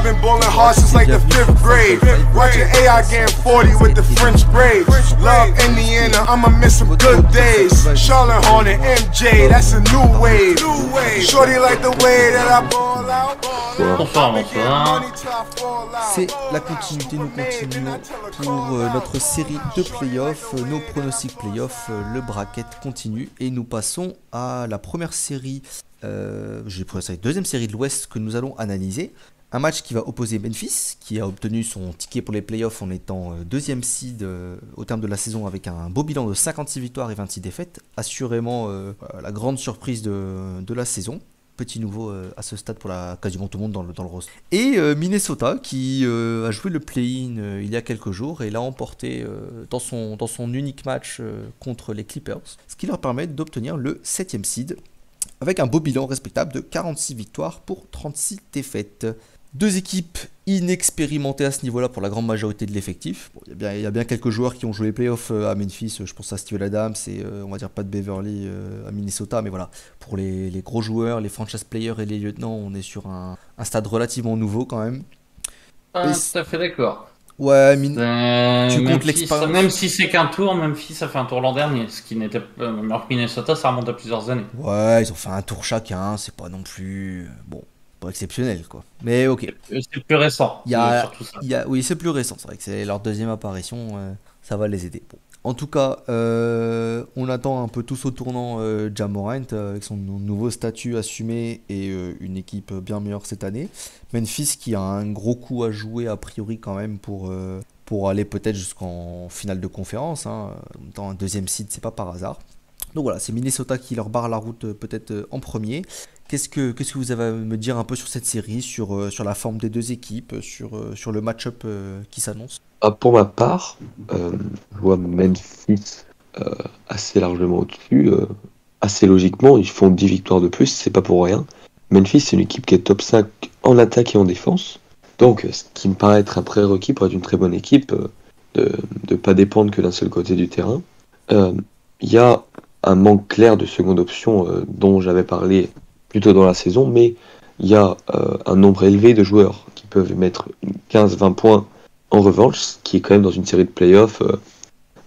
been bowling hard since like the 5th grade. Watching AI getting 40 with the French braids. Love Indiana, I'ma miss some good days. Charlotte Hornet, MJ, that's a new wave. Shorty like the way that I ball out. Bonsoir, bonsoir. C'est la continuité, nous continuons pour notre série de playoffs, nos pronostics playoffs, le bracket continue et nous passons à la première série, deuxième série de l'Ouest que nous allons analyser. Un match qui va opposer Memphis, qui a obtenu son ticket pour les playoffs en étant deuxième seed au terme de la saison avec un beau bilan de 56 victoires et 26 défaites, assurément la grande surprise de la saison. Petit nouveau à ce stade pour quasiment tout le monde dans le roster. Et Minnesota qui a joué le play-in il y a quelques jours et l'a emporté dans son unique match contre les Clippers, ce qui leur permet d'obtenir le 7e seed avec un beau bilan respectable de 46 victoires pour 36 défaites. Deux équipes inexpérimentées à ce niveau-là pour la grande majorité de l'effectif. Bon, il y a bien quelques joueurs qui ont joué les playoffs à Memphis, je pense à Steven Adams et on va dire pas de Beverly à Minnesota, mais voilà, pour les gros joueurs, les franchise players et les lieutenants, on est sur un stade relativement nouveau quand même. Tout à fait d'accord. Ouais, tu comptes l'expérience. Même si c'est qu'un tour, Memphis ça fait un tour l'an dernier, ce qui n'était pas. Alors que Minnesota ça remonte à plusieurs années. Ouais, ils ont fait un tour chacun, c'est pas non plus. Bon. Pas exceptionnel quoi, mais ok. C'est plus récent. Oui, c'est plus récent, c'est vrai que c'est leur deuxième apparition, ça va les aider. Bon. En tout cas, on attend un peu tous au tournant Ja Morant avec son nouveau statut assumé et une équipe bien meilleure cette année. Memphis qui a un gros coup à jouer a priori quand même pour aller peut-être jusqu'en finale de conférence. En même temps, un deuxième seed, c'est pas par hasard. Donc voilà, c'est Minnesota qui leur barre la route peut-être en premier. Qu'est-ce que vous avez à me dire un peu sur cette série, sur la forme des deux équipes, sur le match-up qui s'annonce? Pour ma part, je vois Memphis assez largement au-dessus. Assez logiquement, ils font 10 victoires de plus, c'est pas pour rien. Memphis, c'est une équipe qui est top 5 en attaque et en défense. Donc, ce qui me paraît être un prérequis pour être une très bonne équipe, de ne pas dépendre que d'un seul côté du terrain. Il y a un manque clair de seconde option dont j'avais parlé plus tôt dans la saison, mais il y a un nombre élevé de joueurs qui peuvent mettre 15-20 points en revanche, ce qui est quand même dans une série de playoffs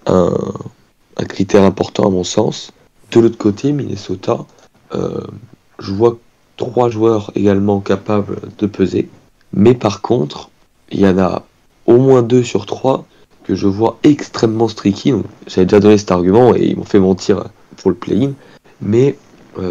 un critère important à mon sens. De l'autre côté, Minnesota, je vois 3 joueurs également capables de peser, mais par contre, il y en a au moins 2 sur 3 que je vois extrêmement streaky. Donc, j'avais déjà donné cet argument et ils m'ont fait mentir pour le play-in, mais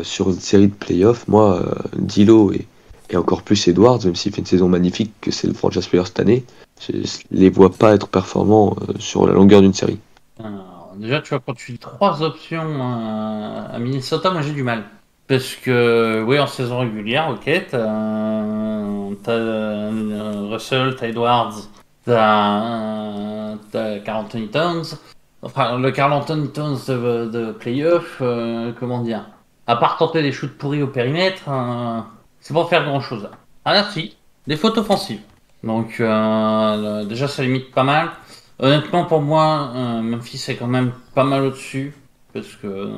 sur une série de playoffs, moi, D'Lo et encore plus Edwards, même s'il fait une saison magnifique, que c'est le franchise player cette année, je les vois pas être performants sur la longueur d'une série. Alors, déjà, tu vois, quand tu dis 3 options à Minnesota, moi j'ai du mal. Parce que, oui, en saison régulière, ok, t'as Russell, t'as Edwards, t'as Karl Anthony Towns. Enfin, le Karl Anthony Towns de playoff, comment dire, à part tenter des shoots pourris au périmètre, c'est pas faire grand chose. Ah, si, des fautes offensives. Donc, déjà, ça limite pas mal. Honnêtement, pour moi, Memphis est quand même pas mal au-dessus. Parce que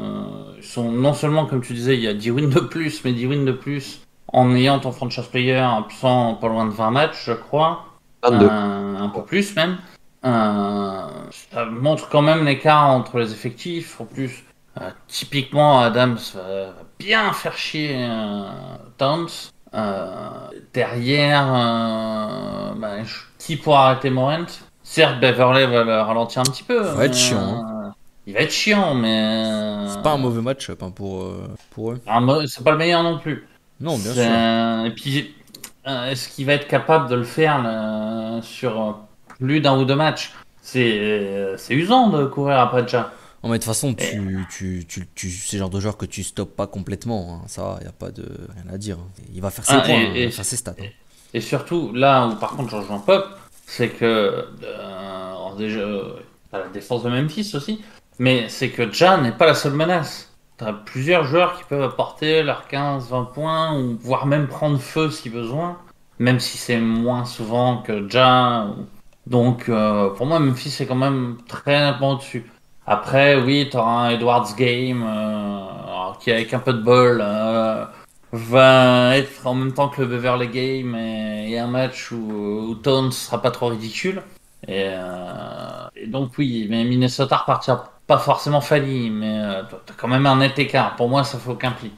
ils sont non seulement, comme tu disais, il y a 10 wins de plus, mais 10 wins de plus en ayant ton franchise player absent pas loin de 20 matchs, je crois. 22. Un peu plus même. Ça montre quand même l'écart entre les effectifs. En plus, typiquement, Adams va bien faire chier Towns. Derrière, qui pourra arrêter Morant? Certes, Beverley va le ralentir un petit peu. Ça va être chiant. Il va être chiant, mais... C'est pas un mauvais match-up pour eux. C'est pas le meilleur non plus. Non, bien sûr. Et puis, est-ce qu'il va être capable de le faire là, sur plus d'un ou 2 matchs? C'est usant de courir après Ja. Non, mais de toute façon, c'est le genre de joueur que tu stoppes pas complètement. Hein. Ça, il n'y a pas de rien à dire. Il va faire ses points, il va faire ses stats. Et surtout, là où par contre je rejoins Pop, c'est que déjà, la défense de Memphis aussi, mais c'est que Ja n'est pas la seule menace. T'as plusieurs joueurs qui peuvent apporter leurs 15-20 points, ou voire même prendre feu si besoin, même si c'est moins souvent que Ja. Donc pour moi, Memphis est quand même très nettement au-dessus. Après, oui, t'auras un Edwards Game qui, avec un peu de bol, va être en même temps que le Beverly Game et y a un match où Towns sera pas trop ridicule. Et donc oui, mais Minnesota repartira pas forcément failli, mais t'as quand même un net écart. Pour moi, ça fait aucun pli.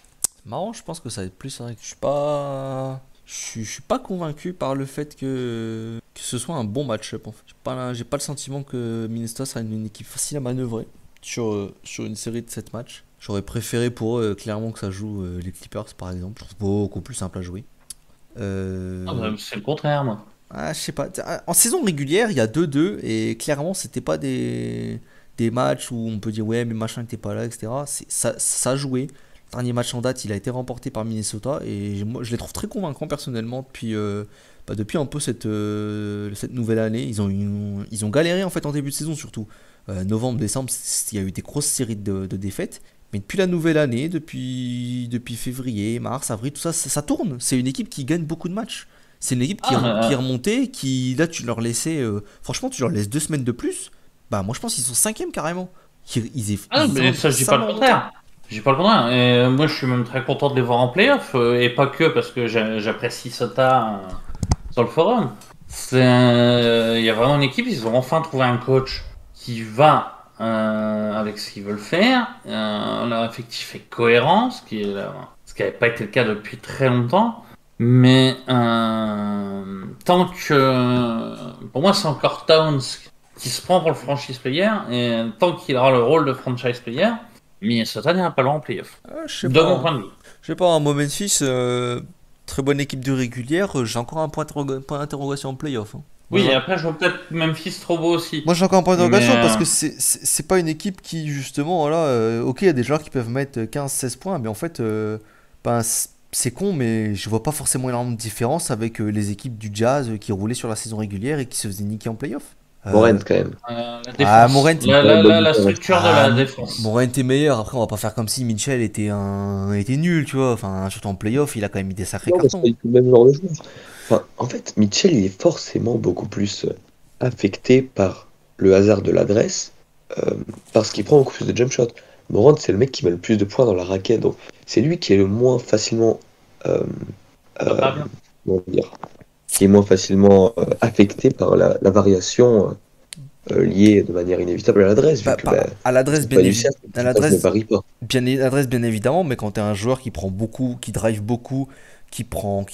Marrant, je pense que ça va être plus vrai que je suis pas. Je suis pas convaincu par le fait que ce soit un bon match-up. En fait. J'ai pas le sentiment que Minnesota sera une équipe facile à manœuvrer sur une série de 7 matchs. J'aurais préféré pour eux clairement que ça joue les Clippers par exemple. Je trouve beaucoup plus simple à jouer. C'est le contraire, moi. Je sais pas. En saison régulière, il y a 2-2 et clairement, c'était pas des matchs où on peut dire ouais, mais machin n'était pas là, etc. Ça a joué. Le dernier match en date, il a été remporté par Minnesota et moi, je les trouve très convaincants personnellement depuis un peu cette nouvelle année. Ils ont galéré en fait en début de saison surtout. Novembre, décembre, il y a eu des grosses séries de défaites. Mais depuis la nouvelle année, depuis février, mars, avril, tout ça, ça tourne. C'est une équipe qui gagne beaucoup de matchs. C'est une équipe qui est remontée, là tu leur laissais, franchement tu leur laisses 2 semaines de plus, bah moi je pense qu'ils sont 5e carrément. Mais ça je dis pas le contraire. Je dis pas le contraire. Et moi je suis même très content de les voir en playoff, et pas que parce que j'apprécie Sota sur le forum. Il y a vraiment une équipe, ils ont enfin trouvé un coach qui va avec ce qu'ils veulent faire. Leur effectif est cohérent, ce qui n'avait pas été le cas depuis très longtemps. Mais tant que pour moi c'est encore Towns qui se prend pour le franchise player, et tant qu'il aura le rôle de franchise player, Minnesota n'ira pas loin en playoff. De mon point de vue. Je sais pas, moi Memphis, très bonne équipe de régulière, j'ai encore un point d'interrogation en playoff. Hein. Oui, et après je vois peut-être Memphis trop beau aussi. Moi j'ai encore un point d'interrogation parce que c'est pas une équipe qui justement, voilà, ok il y a des joueurs qui peuvent mettre 15-16 points, mais en fait, c'est con, mais je vois pas forcément énormément de différence avec les équipes du Jazz qui roulaient sur la saison régulière et qui se faisaient niquer en playoff. Morent quand même. La structure de la défense. Morent est meilleur. Après, on va pas faire comme si Mitchell était nul, tu vois. Enfin, surtout en playoff, il a quand même mis des sacrés cartons. C'est le même genre de joueur. Enfin, en fait, Mitchell, il est forcément beaucoup plus affecté par le hasard de l'adresse, parce qu'il prend beaucoup plus de jump shots. Morant, c'est le mec qui met le plus de points dans la raquette, donc c'est lui qui est le moins facilement qui est moins facilement affecté par la variation liée de manière inévitable à l'adresse. À l'adresse, bien évidemment, mais quand tu es un joueur qui prend beaucoup, qui drive beaucoup, qui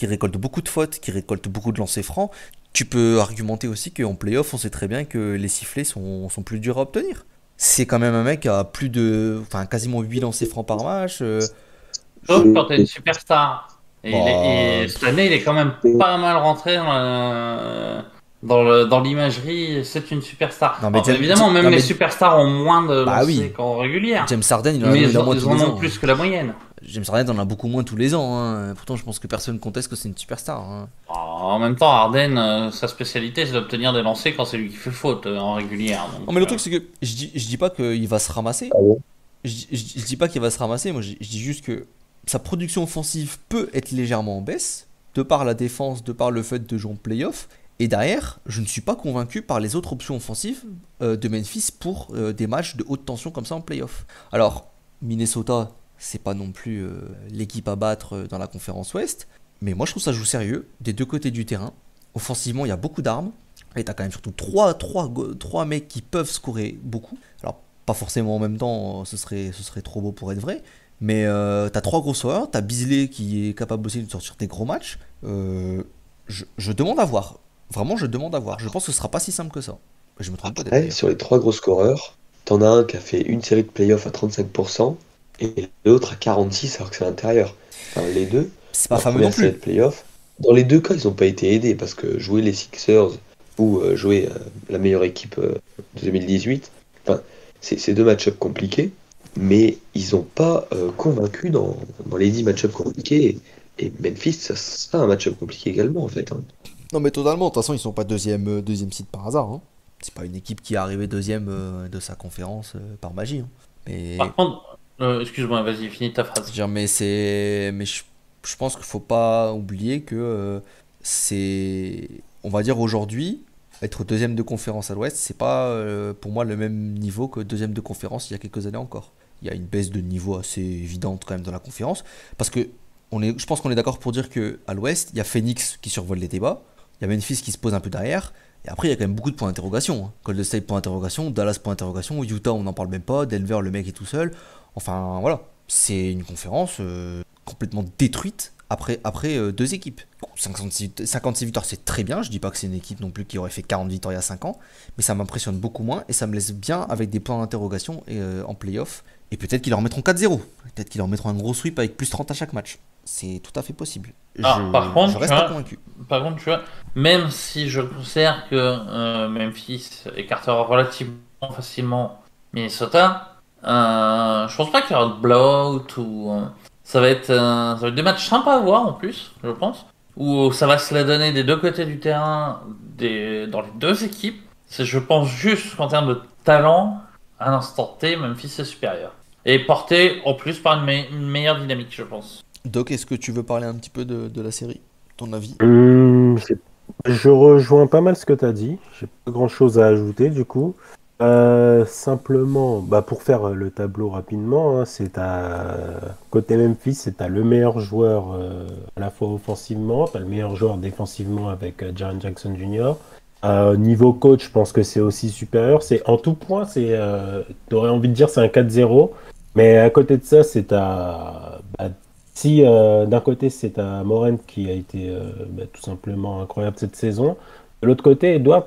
récolte beaucoup de fautes, qui récolte beaucoup de lancers francs, tu peux argumenter aussi qu'en playoff, on sait très bien que les sifflets sont plus durs à obtenir. C'est quand même un mec qui a quasiment 8 lancers francs par match. Sauf quand t'es une superstar. Et cette année, il est quand même pas mal rentré dans l'imagerie. C'est une superstar. Non, évidemment, les superstars ont moins de lancers qu'en régulière. James Harden, ils en ont plus que la moyenne. James Harden en a beaucoup moins tous les ans. Hein. Pourtant, je pense que personne ne conteste que c'est une superstar. Hein. En même temps, Harden, sa spécialité, c'est d'obtenir des lancers quand c'est lui qui fait faute en régulière. Donc, non, mais le truc, c'est que je dis pas qu'il va se ramasser. Je dis pas qu'il va se ramasser. Moi, je dis juste que sa production offensive peut être légèrement en baisse, de par la défense, de par le fait de jouer en playoff. Et derrière, je ne suis pas convaincu par les autres options offensives de Memphis pour des matchs de haute tension comme ça en playoff. Alors, Minnesota, c'est pas non plus l'équipe à battre dans la conférence Ouest, mais moi je trouve ça joue sérieux des deux côtés du terrain. Offensivement, il y a beaucoup d'armes, et t'as quand même surtout trois mecs qui peuvent scorer beaucoup. Alors, pas forcément en même temps, ce serait trop beau pour être vrai, mais t'as 3 gros scoreurs, t'as Beasley qui est capable aussi de sortir des gros matchs. Je demande à voir. Vraiment, je demande à voir. Je pense que ce sera pas si simple que ça. Je me trompe pas. Après, sur les 3 gros scoreurs, t'en as un qui a fait une série de playoffs à 35% et l'autre à 46% alors que c'est à l'intérieur. Enfin, les deux, c'est pas fameux non plus. Série de playoffs, dans les deux cas, ils n'ont pas été aidés parce que jouer les Sixers ou jouer la meilleure équipe de 2018, c'est 2 match-ups compliqués, mais ils n'ont pas convaincu dans les 10 match-ups compliqués. Et Memphis, ça sera un match-up compliqué également en fait. Hein. Non mais totalement, de toute façon ils sont pas deuxième site par hasard. Hein. C'est pas une équipe qui est arrivée deuxième de sa conférence par magie. Hein. Mais... Par contre, excuse-moi, vas-y, finis ta phrase. Mais je pense qu'il faut pas oublier que c'est, on va dire aujourd'hui, être deuxième de conférence à l'Ouest, c'est pas pour moi le même niveau que deuxième de conférence il y a quelques années encore. Il y a une baisse de niveau assez évidente quand même dans la conférence, parce que je pense qu'on est d'accord pour dire qu'à l'ouest, il y a Phoenix qui survole les débats, il y a Memphis qui se pose un peu derrière, et après il y a quand même beaucoup de points d'interrogation. Hein. Golden State point d'interrogation, Dallas point d'interrogation, Utah on n'en parle même pas, Denver le mec est tout seul. Enfin voilà, c'est une conférence complètement détruite après 2 équipes. 56 victoires c'est très bien, je dis pas que c'est une équipe non plus qui aurait fait 40 victoires il y a 5 ans, mais ça m'impressionne beaucoup moins et ça me laisse bien avec des points d'interrogation en playoff. Et peut-être qu'ils leur mettront 4-0, peut-être qu'ils leur mettront un gros sweep avec plus 30 à chaque match. C'est tout à fait possible. Par contre, je reste pas convaincu. Par contre, tu vois, même si je considère que Memphis écartera relativement facilement Minnesota, je pense pas qu'il y aura de blowout ou ça va être des matchs sympas à voir en plus, je pense, où ça va se la donner des deux côtés du terrain, dans les deux équipes. Je pense juste qu'en termes de talent, à l'instant T, Memphis est supérieur. Et porté en plus par une meilleure dynamique, je pense. Doc, est-ce que tu veux parler un petit peu de la série? Ton avis? Je rejoins pas mal ce que tu as dit. J'ai pas grand-chose à ajouter du coup. Simplement, pour faire le tableau rapidement, hein, côté Memphis, c'est le meilleur joueur à la fois offensivement, t'as le meilleur joueur défensivement avec Jaren Jackson Jr. Niveau coach, je pense que c'est aussi supérieur. C'est en tout point, t'aurais envie de dire c'est un 4-0, mais à côté de ça, si d'un côté c'est Morant qui a été tout simplement incroyable cette saison. De l'autre côté, Edwards,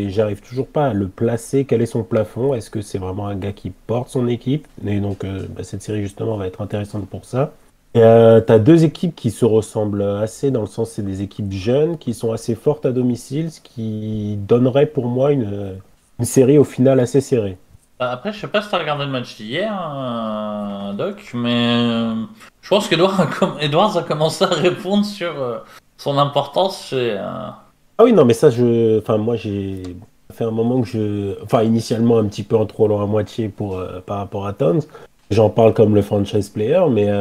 j'arrive toujours pas à le placer. Quel est son plafond? Est-ce que c'est vraiment un gars qui porte son équipe? Et donc, cette série, justement, va être intéressante pour ça. Et t'as 2 équipes qui se ressemblent assez, dans le sens c'est des équipes jeunes, qui sont assez fortes à domicile, ce qui donnerait pour moi une série au final assez serrée. Après, je sais pas si t'as regardé le match d'hier, Doc, mais je pense qu'Edwards a commencé à répondre sur son importance chez... Ah oui, non, mais ça, moi, j'ai fait un moment initialement, un petit peu en trop long à moitié par rapport à Towns. J'en parle comme le franchise player, mais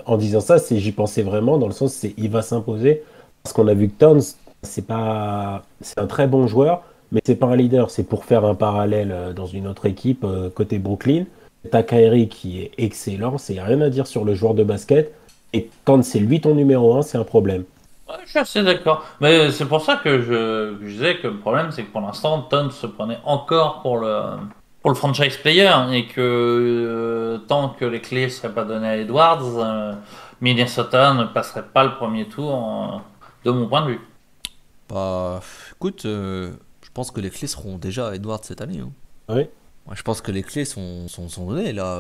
en disant ça, j'y pensais vraiment, dans le sens, il va s'imposer. Parce qu'on a vu que Towns, c'est un très bon joueur, mais c'est pas un leader. C'est pour faire un parallèle dans une autre équipe, côté Brooklyn. T'as Kyrie qui est excellent, c'est rien à dire sur le joueur de basket. Et quand c'est lui ton numéro 1, c'est un problème. Ouais, je suis assez d'accord. Mais c'est pour ça que je disais que le problème, c'est que pour l'instant, Towns se prenait encore pour le franchise player et que tant que les clés ne seraient pas données à Edwards, Minnesota ne passerait pas le premier tour de mon point de vue. Écoute, je pense que les clés seront déjà à Edwards cette année. Hein. Oui. Ouais, je pense que les clés sont données là.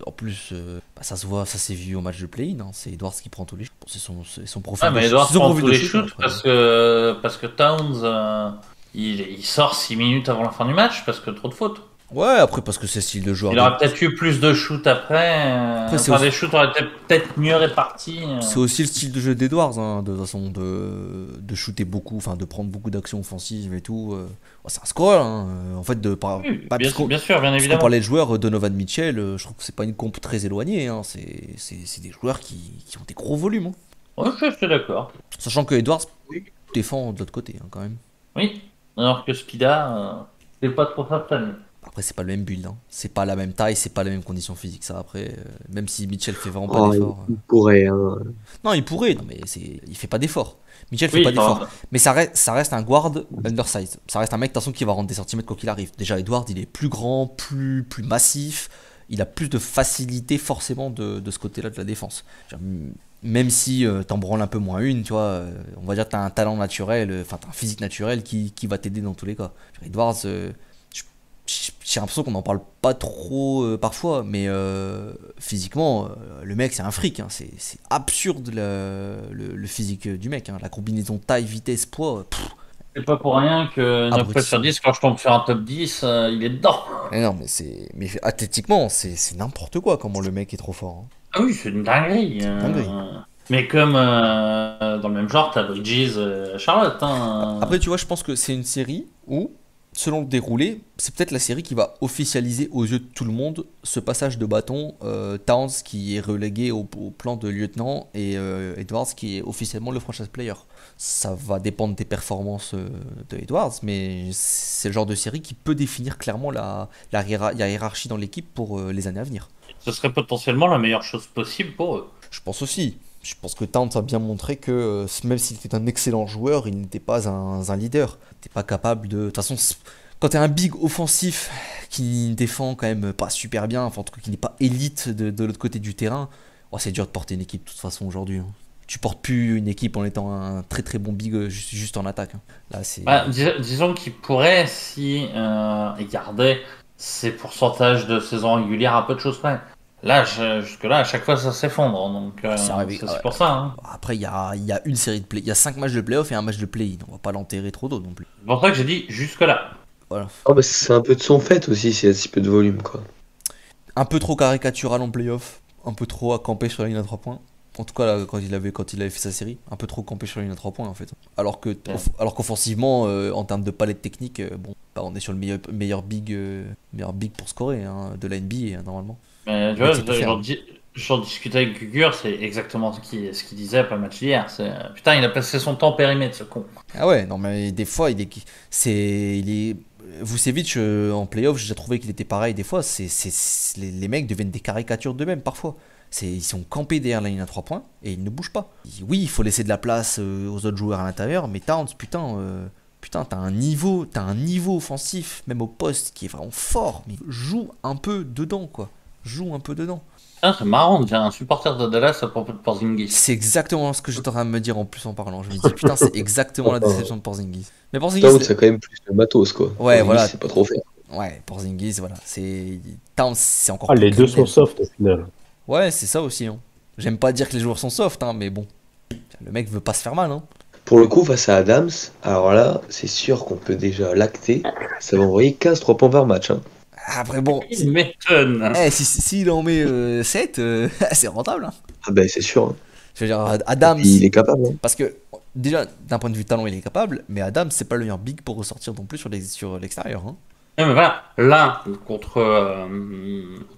En plus, ça se voit, ça s'est vu au match de play-in. Hein. C'est Edwards qui prend tous les shoots. C'est son profil. Ouais, mais Edwards prend tous les shoots parce que Towns, il sort 6 minutes avant la fin du match parce que trop de fautes. Ouais, après parce que c'est style de joueur. Il aurait peut-être eu plus de shoots après. Les shoots auraient été peut-être mieux répartis. C'est aussi le style de jeu d'Edwards, hein, de façon de shooter beaucoup, enfin de prendre beaucoup d'actions offensives et tout. C'est un score, hein, en fait. Bien sûr, bien évidemment. Parce qu'on parlait de joueurs, Donovan Mitchell, je trouve que c'est pas une comp très éloignée. Hein, c'est des joueurs qui ont des gros volumes. Hein. Ouais, je suis d'accord. Sachant que Edwards défend de l'autre côté, hein, quand même. Oui, alors que Spida, c'est pas trop ça cette année. Après, c'est pas le même build, hein. C'est pas la même taille, c'est pas la même condition physique. Ça, après, même si Mitchell fait vraiment pas d'effort. Il pourrait. Hein. Non, il pourrait, non, mais il fait pas d'effort. Mitchell fait pas d'effort. Mais ça reste un guard undersized. Ça reste un mec, de toute façon, qui va rendre des centimètres quoi qu'il arrive. Déjà, Edward, il est plus grand, plus massif. Il a plus de facilité, forcément, de ce côté-là de la défense. Même si t'en branles un peu moins une, tu vois, on va dire que t'as un talent naturel, t'as un physique naturel qui va t'aider dans tous les cas. Edwards, j'ai l'impression qu'on n'en parle pas trop parfois, mais physiquement, le mec c'est un fric, hein. C'est absurde le physique du mec, hein. La combinaison taille, vitesse, poids. C'est pas pour rien que 9 fois sur 10, quand je tombe sur un top 10, il est dedans. Non, mais athlétiquement, c'est n'importe quoi comment le mec est trop fort. Hein. Ah oui, c'est une dinguerie. Mais comme dans le même genre, t'as Bridges, Charlotte. Hein. Après, tu vois, je pense que c'est une série où, selon le déroulé, c'est peut-être la série qui va officialiser aux yeux de tout le monde ce passage de bâton. Towns qui est relégué au plan de lieutenant et Edwards qui est officiellement le franchise player. Ça va dépendre des performances de Edwards, mais c'est le genre de série qui peut définir clairement la hiérarchie dans l'équipe pour les années à venir. Ce serait potentiellement la meilleure chose possible pour eux. Je pense aussi. Je pense que Towns a bien montré que même s'il était un excellent joueur, il n'était pas un leader. Il n'était pas capable de... De toute façon, quand tu es un big offensif qui défend quand même pas super bien, enfin en tout cas qui n'est pas élite de l'autre côté du terrain, c'est dur de porter une équipe de toute façon aujourd'hui. Tu portes plus une équipe en étant un très très bon big juste en attaque. Là, c'est... Disons qu'il pourrait, si il gardait ses pourcentages de saison régulière à peu de choses près. Là, jusque-là, à chaque fois, ça s'effondre. Donc, c'est pour ça. Hein. Après, il y a une série de play. Il y a 5 matchs de playoff et un match de play-in. On va pas l'enterrer trop tôt non plus. C'est pour ça que j'ai dit jusque-là. Voilà. C'est un peu de son fait aussi, s'il y a si peu de volume, quoi. Un peu trop caricatural en playoff. Un peu trop à camper sur la ligne à 3 points. En tout cas, là, quand il avait fait sa série, un peu trop campé sur la ligne à 3 points en fait. Alors qu'offensivement, en termes de palette technique, on est sur le meilleur big pour scorer de la NBA normalement. Mais tu vois, j'en discutais avec Gugur, c'est exactement ce qu'il disait après le match d'hier. Putain, il a passé son temps au périmètre, ce con. Ah ouais, non mais des fois, Vucevic en playoff, j'ai trouvé qu'il était pareil des fois. Les mecs deviennent des caricatures d'eux-mêmes parfois. Ils sont campés derrière la ligne à 3 points et ils ne bougent pas. Oui, il faut laisser de la place aux autres joueurs à l'intérieur, mais Towns, putain, t'as un niveau offensif, même au poste, qui est vraiment fort. Mais joue un peu dedans, quoi. Joue un peu dedans. Ah, c'est marrant, j'ai un supporter de Dallas à propos de Porzingis. C'est exactement ce que j'étais en train de me dire en plus en parlant. Je me dis, putain, c'est exactement la déception de Porzingis. Mais Porzingis. Towns, c'est quand même plus de matos, quoi. Ouais, voilà. C'est pas trop faire. Ouais, Porzingis, voilà. Towns, c'est encore plus. Les deux sont soft au final. Ouais, c'est ça aussi. Hein. J'aime pas dire que les joueurs sont soft, mais bon. Le mec veut pas se faire mal. Hein. Pour le coup, face à Adams, alors là, c'est sûr qu'on peut déjà l'acter. Ça va envoyer 15 3 points par match. Hein. Après, bon. Il m'étonne. S'il en met 7, c'est rentable. Hein. Ah ben, c'est sûr. Hein. Je veux dire, Adams. Il est capable. Hein. Parce que, déjà, d'un point de vue talent, il est capable. Mais Adams, c'est pas le meilleur big pour ressortir non plus sur l'extérieur. Hein. Mais voilà, là, contre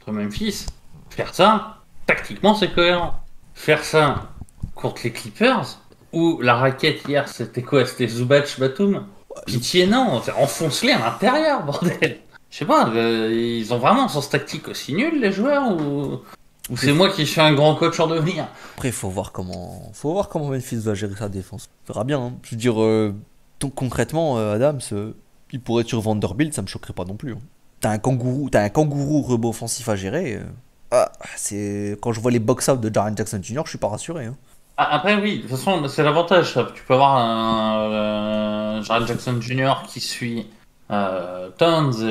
Memphis, faire ça. Tactiquement, c'est cohérent. Faire ça contre les Clippers, où la raquette hier, c'était quoi? C'était Zubac Batum? Pitié, non, enfonce-les à l'intérieur, bordel. Je sais pas, ils ont vraiment un sens tactique aussi nul, les joueurs, ou c'est moi qui suis un grand coach en devenir? Après, faut voir comment Memphis va gérer sa défense. On verra bien. Hein. Je veux dire, concrètement, Adams, il pourrait être sur Vanderbilt, ça me choquerait pas non plus. Hein. T'as un kangourou rebond offensif à gérer. Quand je vois les box-out de Jaren Jackson Jr., je suis pas rassuré. Hein. Après, oui, de toute façon, c'est l'avantage. Tu peux avoir un Jaren Jackson Jr. qui suit Towns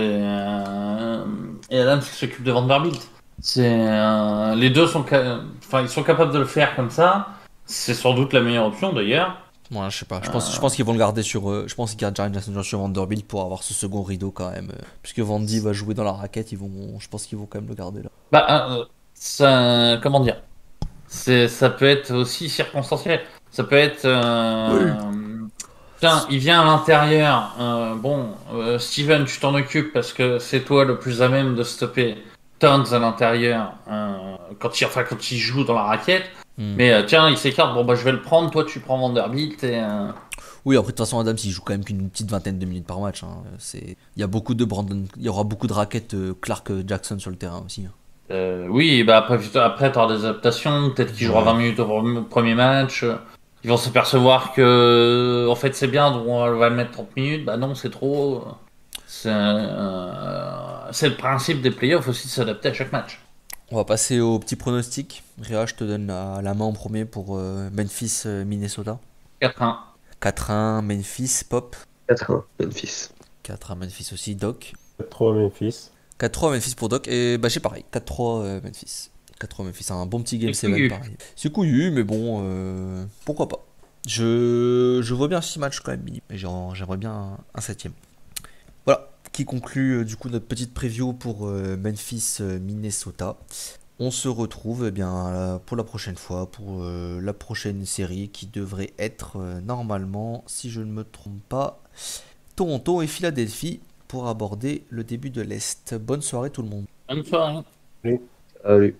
et Adams qui s'occupe de Vanderbilt. Les deux ils sont capables de le faire comme ça. C'est sans doute la meilleure option d'ailleurs. Ouais, je sais pas. Je pense qu'ils vont le garder je pense qu'ils gardent Jaren Jackson Jr. sur Vanderbilt pour avoir ce second rideau quand même. Puisque Vandy va jouer dans la raquette, je pense qu'ils vont quand même le garder là. Comment dire? Ça peut être aussi circonstanciel. Ça peut être. Tiens, il vient à l'intérieur. Steven, tu t'en occupes parce que c'est toi le plus à même de stopper Towns à l'intérieur quand il joue dans la raquette. Mais tiens, il s'écarte. Bon, je vais le prendre. Toi, tu prends Vanderbilt. Oui, après, de toute façon, Adams, il joue quand même qu'une petite vingtaine de minutes par match. Hein. Il y a beaucoup de il y aura beaucoup de raquettes Clark Jackson sur le terrain aussi. Hein. Oui, après, tu auras des adaptations. Peut-être qu'il jouera 20 minutes au premier match. Ils vont s'apercevoir que, en fait, c'est bien, donc on va le mettre 30 minutes. Bah non, c'est trop. C'est le principe des playoffs aussi de s'adapter à chaque match. On va passer au petit pronostic. Réa, je te donne la main en premier pour Memphis, Minnesota. 4-1. 4-1, Memphis, Pop. 4-1, Memphis. 4-1, Memphis aussi, Doc. 4-3, Memphis. 4-3, Memphis pour Doc. Et j'ai pareil, 4-3, Memphis. 4-3, Memphis, un bon petit game 7 pareil. C'est couillu, mais bon, pourquoi pas. Je vois bien 6 matchs quand même, mais j'aimerais bien un 7ème. Voilà, qui conclut du coup notre petite preview pour Memphis, Minnesota. On se retrouve pour la prochaine fois, pour la prochaine série qui devrait être normalement, si je ne me trompe pas, Toronto et Philadelphie pour aborder le début de l'Est. Bonne soirée tout le monde. Bonne soirée. Salut.